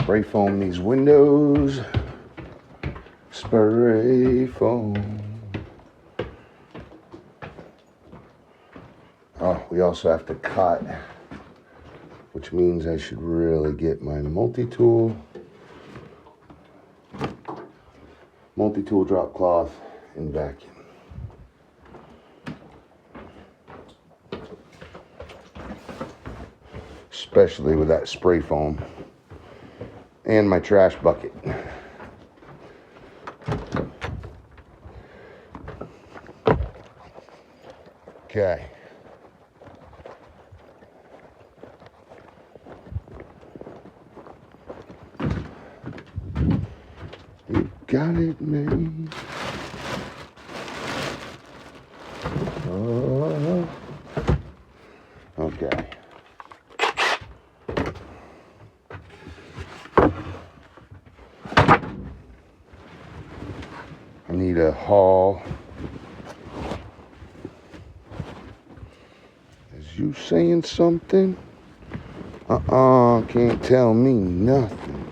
Spray foam these windows. Spray foam. Oh, we also have to cut, which means I should really get my multi-tool drop cloth and vacuum. Especially with that spray foam and my trash bucket. Okay. You got it, man. Oh. Okay. I need a haul. Is you saying something? Can't tell me nothing.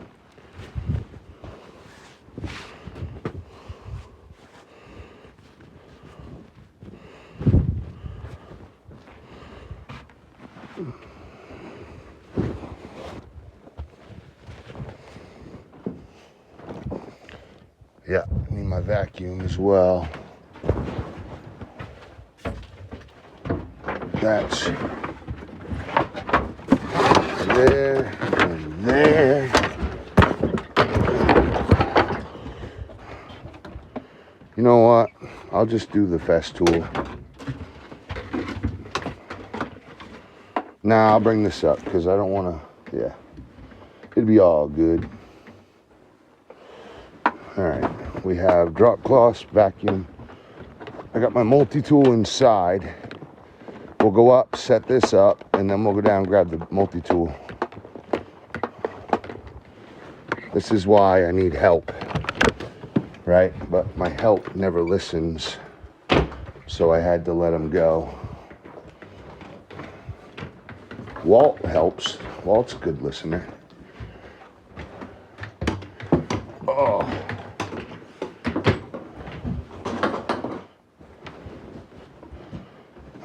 Yeah, I need my vacuum as well. That's there and there. You know what? I'll just do the Festool. Nah, I'll bring this up because I don't want to, yeah. It'd be all good. All right, we have drop cloths, vacuum. I got my multi-tool inside. We'll go up, set this up, and then we'll go down and grab the multi-tool. This is why I need help, right? But my help never listens, so I had to let him go. Walt helps. Walt's a good listener. Oh.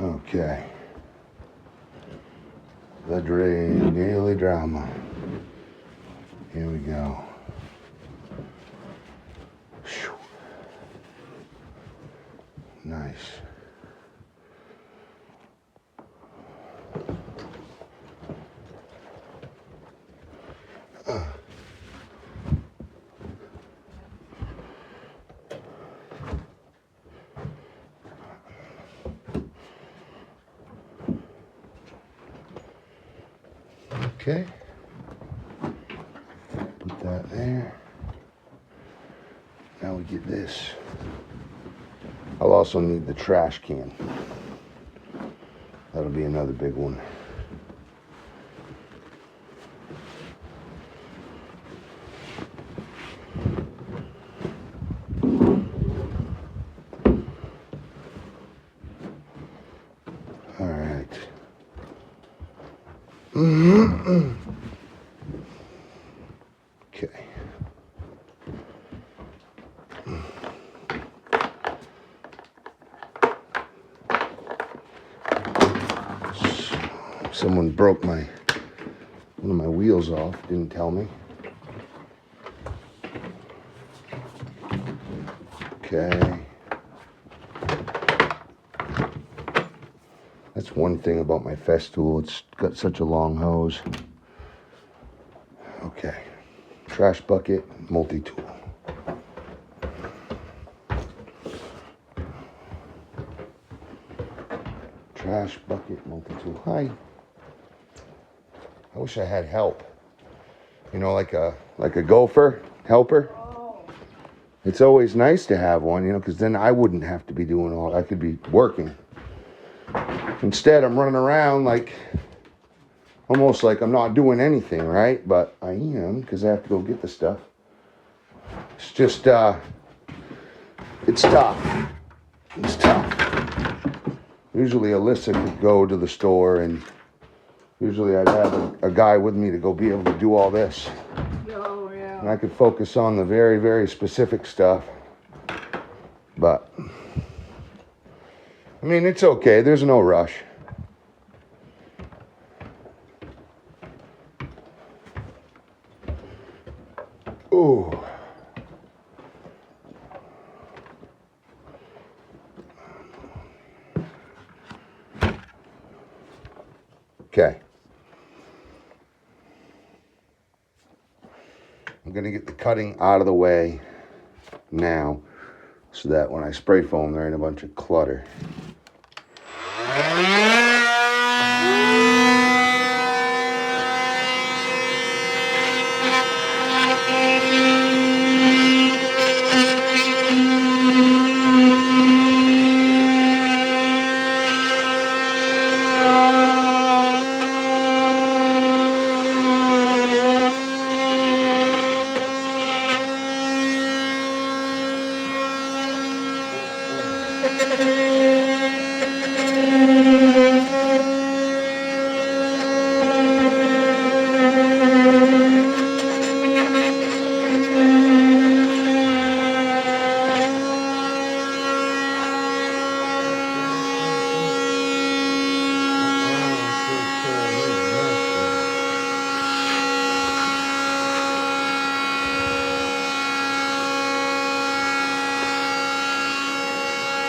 Okay. The daily drama. Here we go. Whew. Nice. Okay, put that there. Now we get this. I'll also need the trash can. That'll be another big one. All right. Okay. Someone broke one of my wheels off, didn't tell me. Okay. That's one thing about my Festool. It's got such a long hose. Okay. Trash bucket, multi-tool. Trash bucket, multi-tool. Hi. I wish I had help. You know, like a gopher helper. It's always nice to have one, you know, because then I wouldn't have to be doing all. I could be working. Instead, I'm running around like, almost like I'm not doing anything, right? But I am, because I have to go get the stuff. It's just, it's tough. It's tough. Usually Alyssa could go to the store, and usually I'd have a guy with me to go be able to do all this. Yeah. and I could focus on the very, very specific stuff. But, I mean, it's okay. There's no rush. Ooh. Okay. I'm going to get the cutting out of the way now so that when I spray foam, there ain't a bunch of clutter.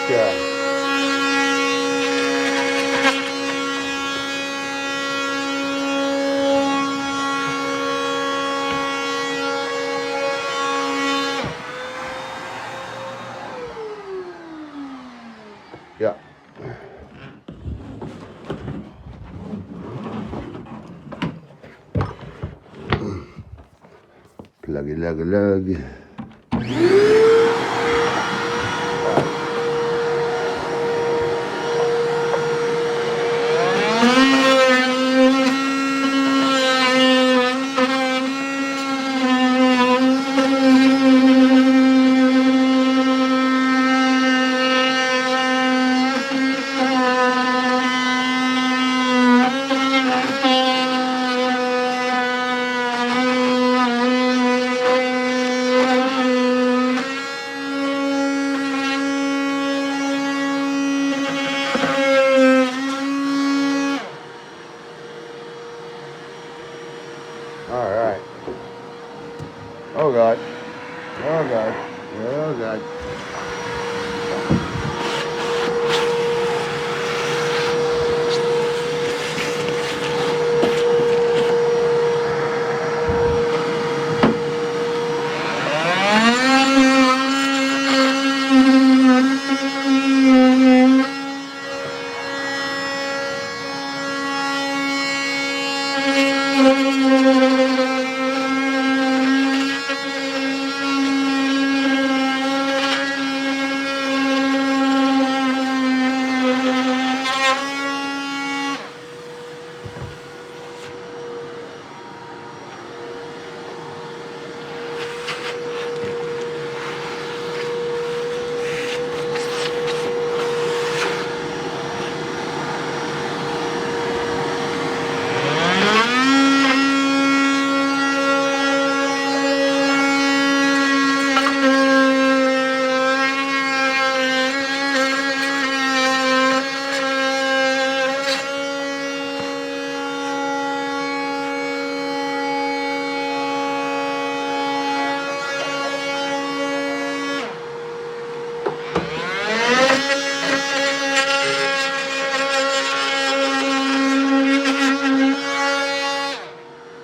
Yeah. Yeah. Pluggy, luggy, lug. All right. Oh God. Oh God. Oh God.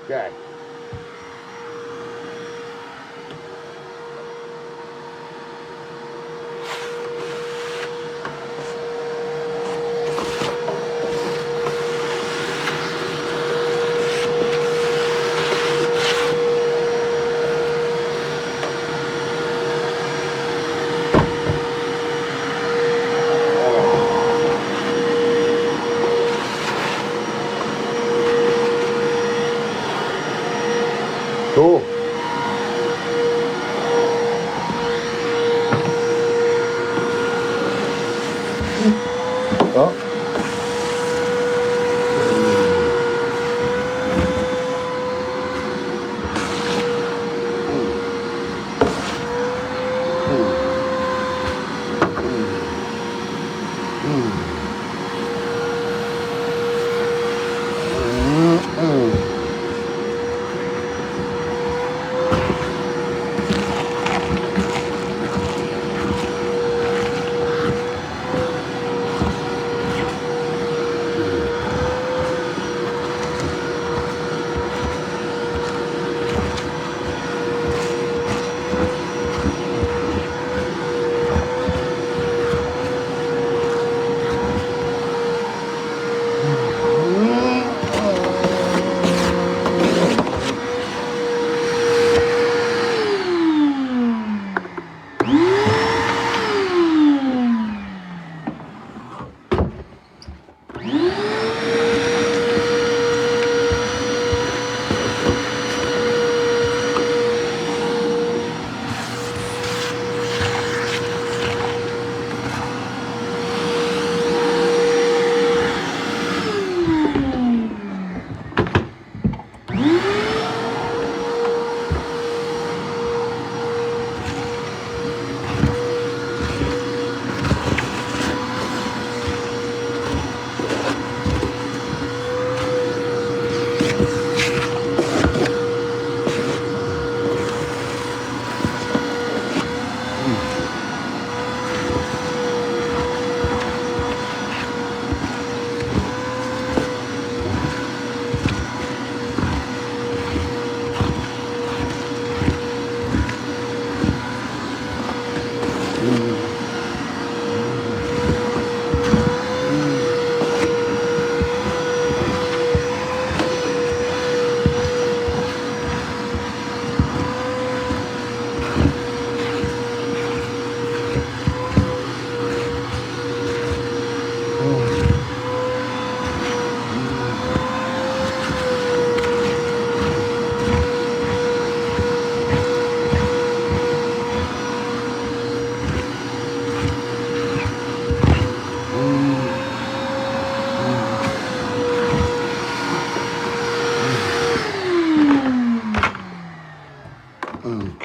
Okay. Cool. Oh.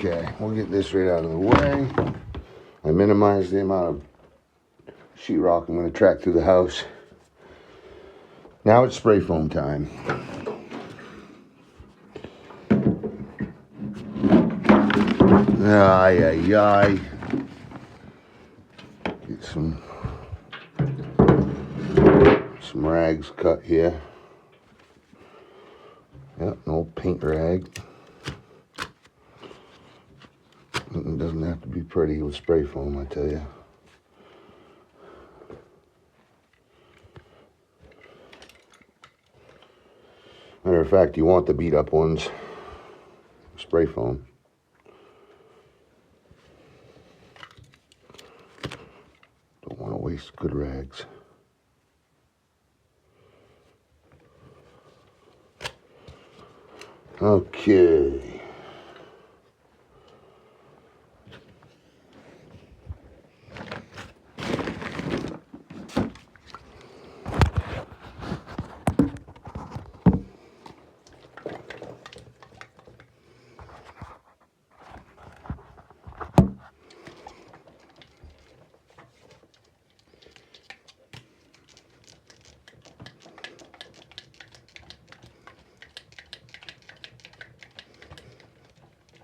Okay, we'll get this right out of the way. I minimize the amount of sheetrock I'm going to track through the house. Now it's spray foam time. Ay, ay, ay. Get some rags cut here. Yep, an old paint rag. It doesn't have to be pretty with spray foam, I tell you. Matter of fact, you want the beat up ones. Spray foam. Don't want to waste good rags. Okay.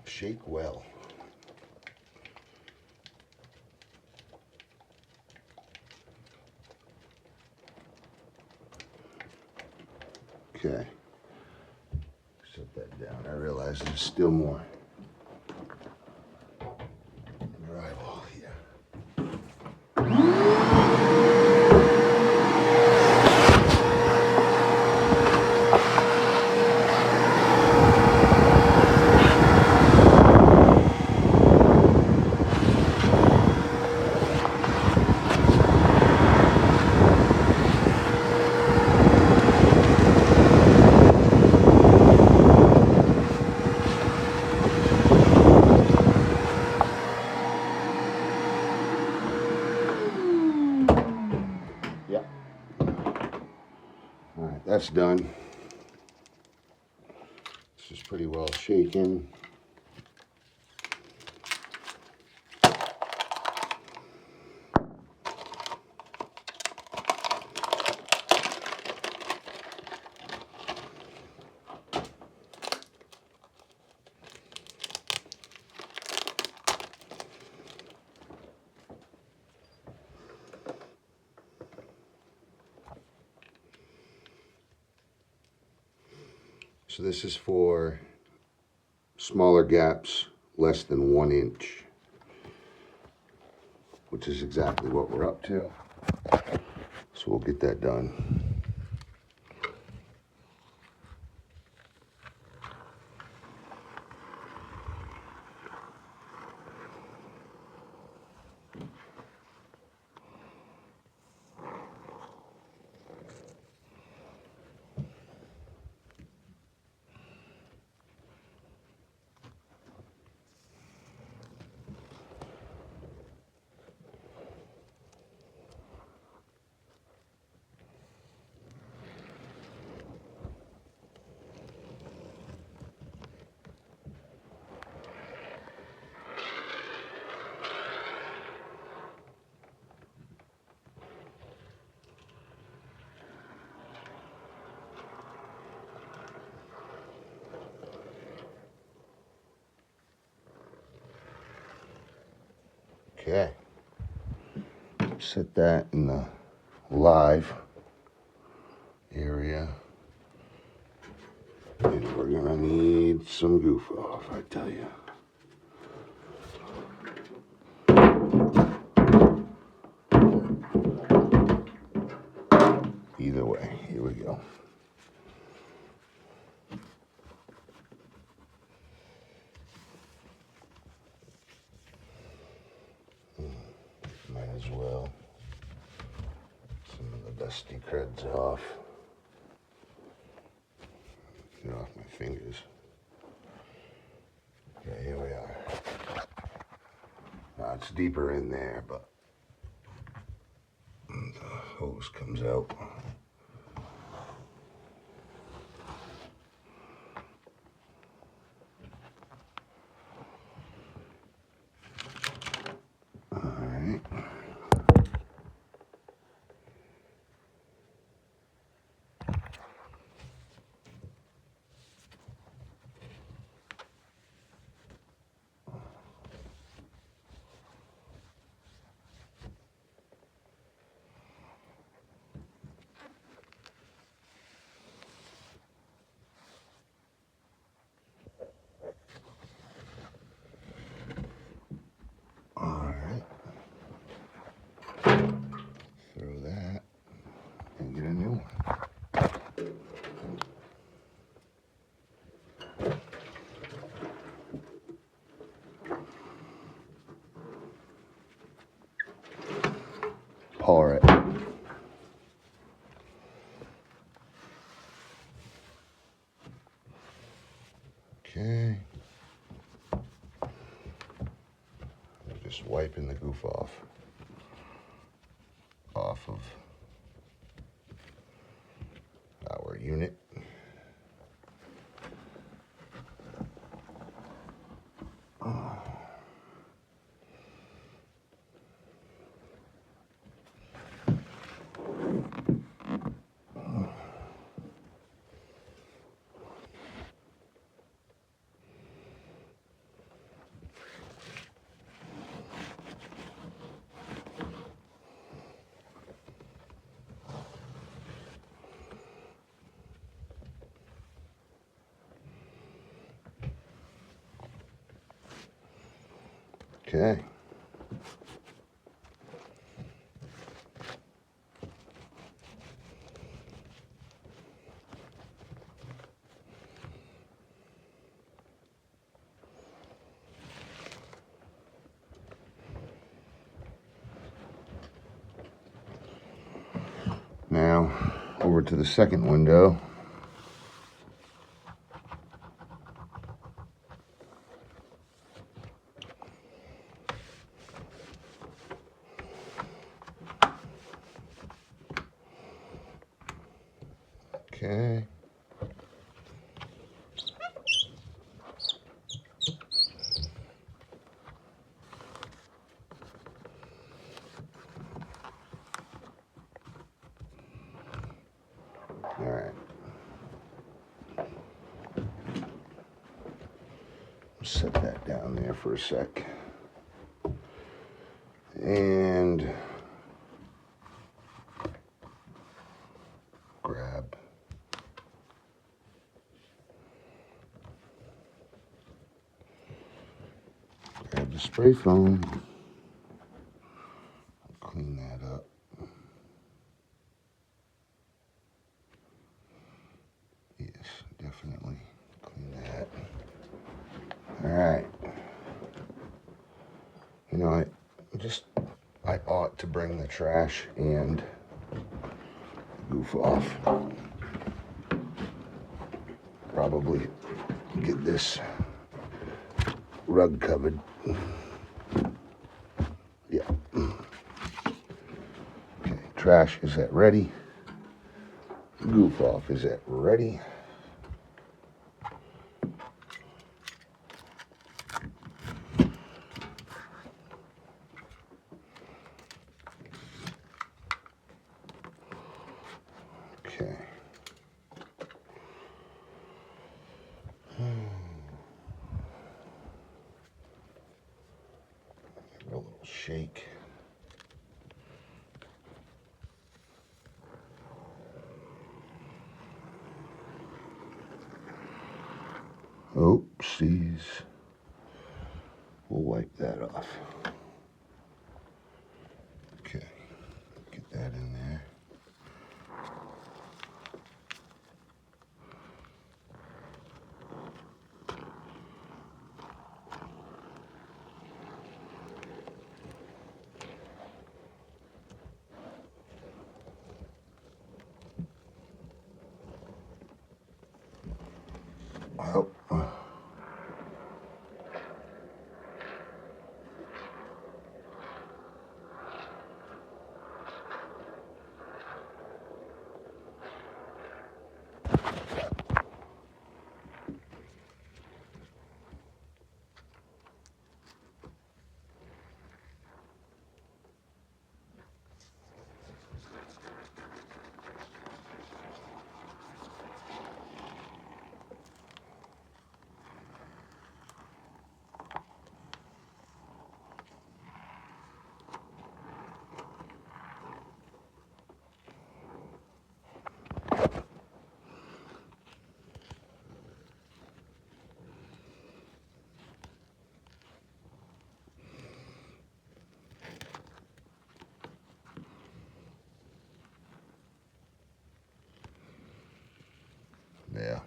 Shake well. Okay. Set that down. I realize there's still more drywall here. Alright, that's done. This is pretty well shaken. So this is for smaller gaps, less than 1 inch, which is exactly what we're up to. So we'll get that done. Okay. Set that in the live area. And we're gonna need some goof off, I tell you. Either way, here we go. Might as well. Some of the dusty creds off. Get off my fingers. Okay, here we are. Now it's deeper in there, but the hose comes out. pour it. Okay. Just wiping the goof off of our unit. Okay. Now, over to the second window. Okay. All right. Set that down there for a sec. And grab the spray foam. Clean that up. Yes, definitely clean that. All right. You know, I ought to bring the trash and goof off. Probably get this rug covered. Yeah. Okay, trash, is that ready? Goof off, is that ready? Okay. Give it a little shake. Oopsies. We'll wipe that off. Okay, get that in there. Oh. Yeah.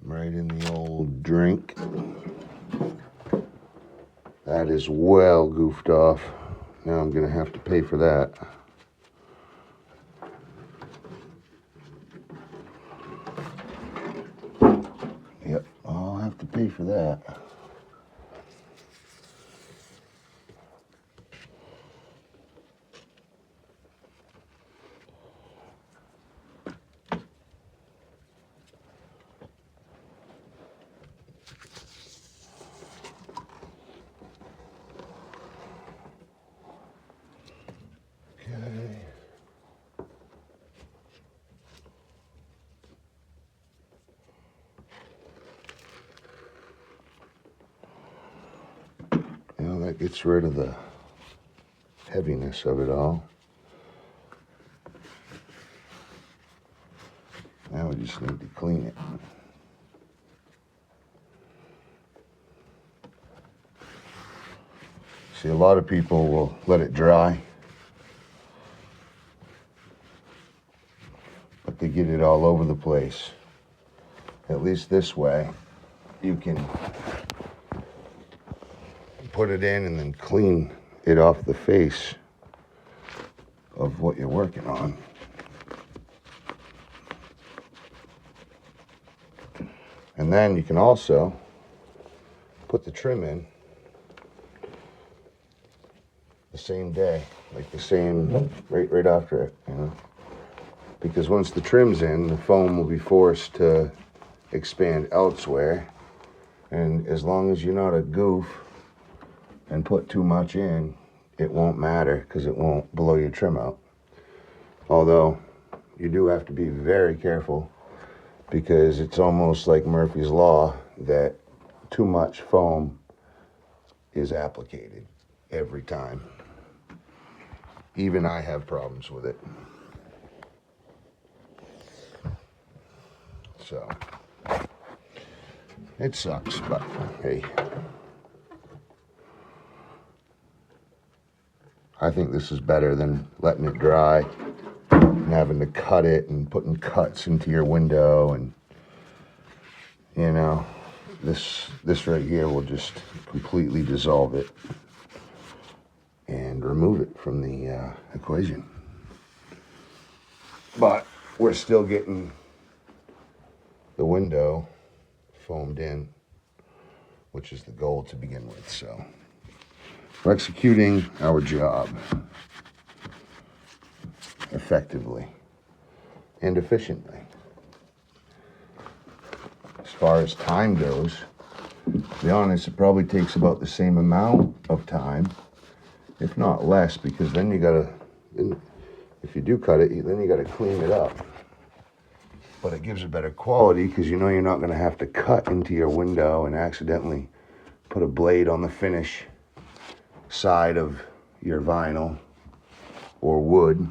Right in the old drink. That is well goofed off. Now I'm gonna have to pay for that. Yep, I'll have to pay for that. Okay. Now that gets rid of the heaviness of it all. Now we just need to clean it. See, a lot of people will let it dry, but they get it all over the place. At least this way, you can put it in and then clean it off the face of what you're working on. And then you can also put the trim in the same day, like the same, right after it, you know? Because once the trim's in, the foam will be forced to expand elsewhere. And as long as you're not a goof and put too much in, it won't matter because it won't blow your trim out. Although you do have to be very careful because it's almost like Murphy's Law that too much foam is applicated every time. Even I have problems with it. So, it sucks, but hey. I think this is better than letting it dry and having to cut it and putting cuts into your window, and you know, this right here will just completely dissolve it and remove it from the equation. But we're still getting the window foamed in, which is the goal to begin with. So we're executing our job effectively and efficiently. As far as time goes, to be honest, it probably takes about the same amount of time, if not less, because then you gotta, if you do cut it, then you gotta clean it up. But it gives a better quality because you know you're not gonna have to cut into your window and accidentally put a blade on the finish side of your vinyl or wood,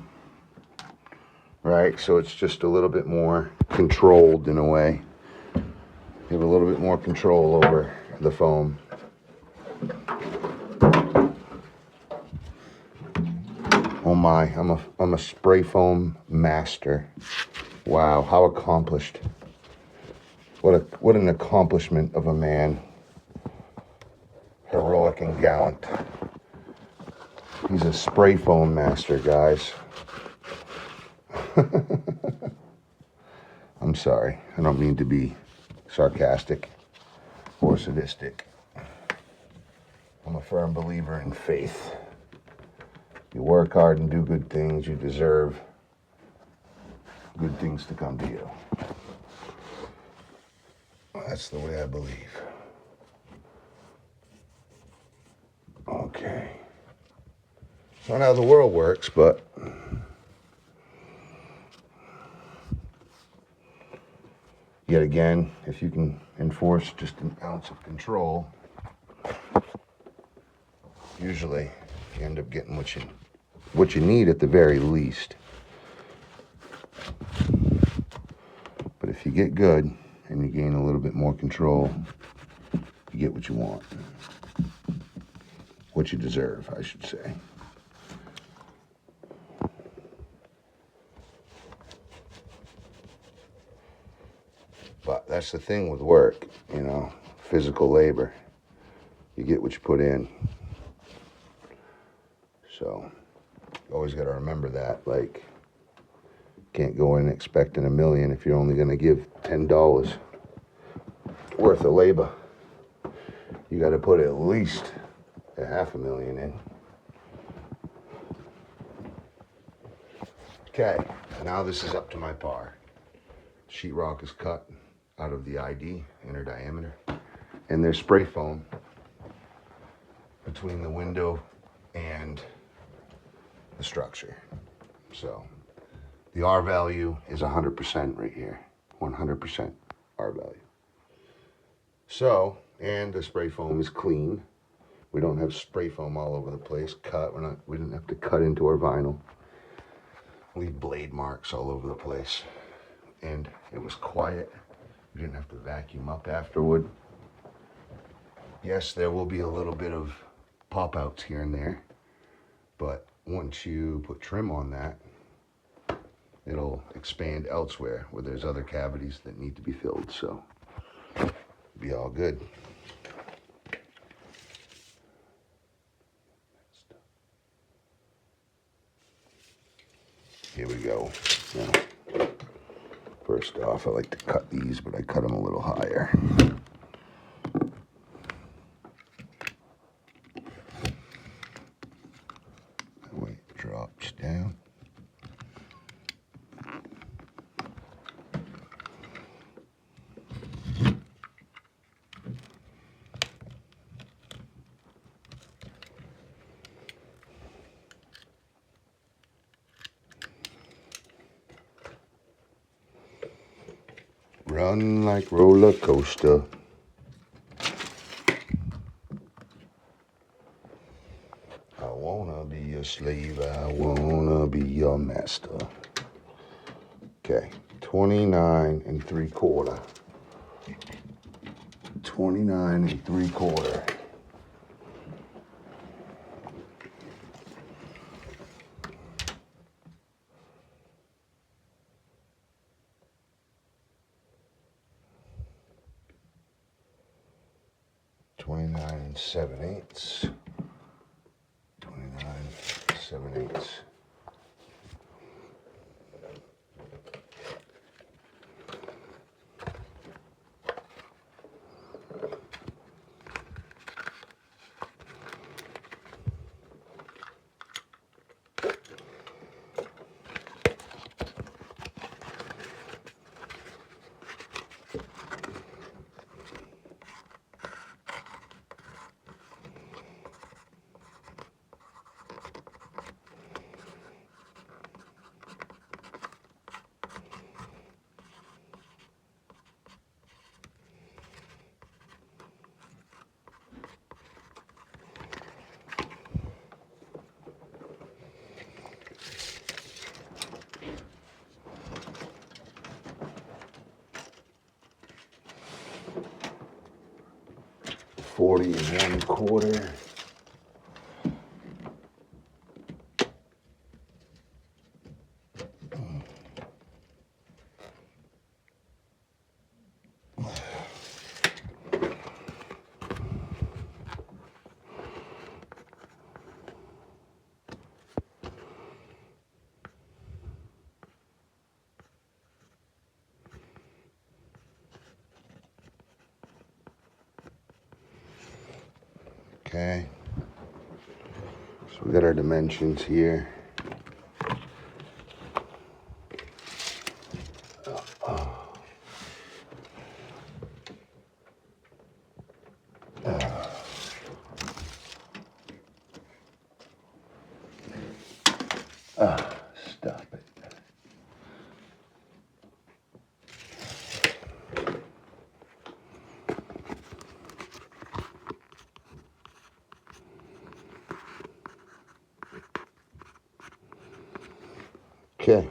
right? So it's just a little bit more controlled in a way. You have a little bit more control over the foam. Oh my, I'm a spray foam master. Wow, how accomplished. What an accomplishment of a man. Heroic and gallant. He's a spray foam master, guys. I'm sorry, I don't mean to be sarcastic or sadistic. I'm a firm believer in faith. You work hard and do good things, you deserve good things to come to you. That's the way I believe. Okay. It's not how the world works, but yet again, if you can enforce just an ounce of control, usually you end up getting what you need at the very least. But if you get good and you gain a little bit more control, you get what you want. What you deserve, I should say. But that's the thing with work, you know, physical labor. You get what you put in. always got to remember that. Like, can't go in expecting $1 million if you're only going to give $10 worth of labor. You got to put at least $500,000 in. Okay, now this is up to my par. Sheetrock is cut out of the ID, inner diameter, and there's spray foam between the window and the structure. So the R value is 100% right here, 100% R value. So, and the spray foam is clean. We don't have spray foam all over the place. We didn't have to cut into our vinyl. Leave blade marks all over the place. And it was quiet. We didn't have to vacuum up afterward. Yes, there will be a little bit of pop outs here and there, but once you put trim on that, it'll expand elsewhere where there's other cavities that need to be filled, so it'll be all good. Here we go. Now, first off, I like to cut these, but I cut them a little higher. That way it drops down. Run like roller coaster. I wanna be your slave, I wanna be your master. Okay, 29 3/4. 29 3/4. $29 7/8. 29 7/8. $40 1/4. Okay, so we got our dimensions here. Stop it. Okay.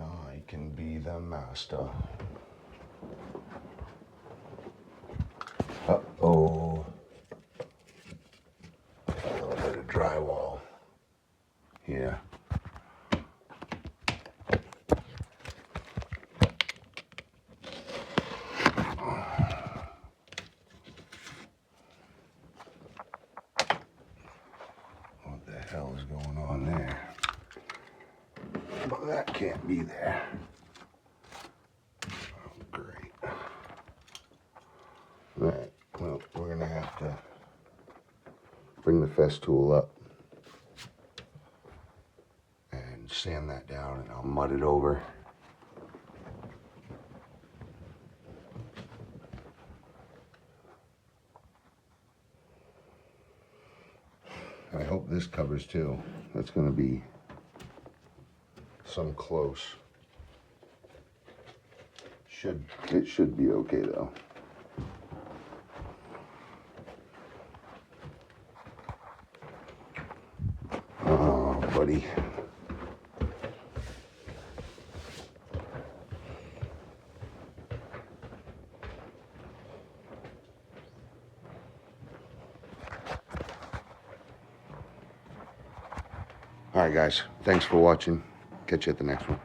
I can be the master. Uh-oh. Yeah. What the hell is going on there? Well, that can't be there. Oh, great. Alright, well, we're gonna have to bring the Festool up and sand that down, and I'll mud it over. I hope this covers too. That's gonna be some close. It should be okay though. Oh, buddy. All right, guys. Thanks for watching. Catch you at the next one.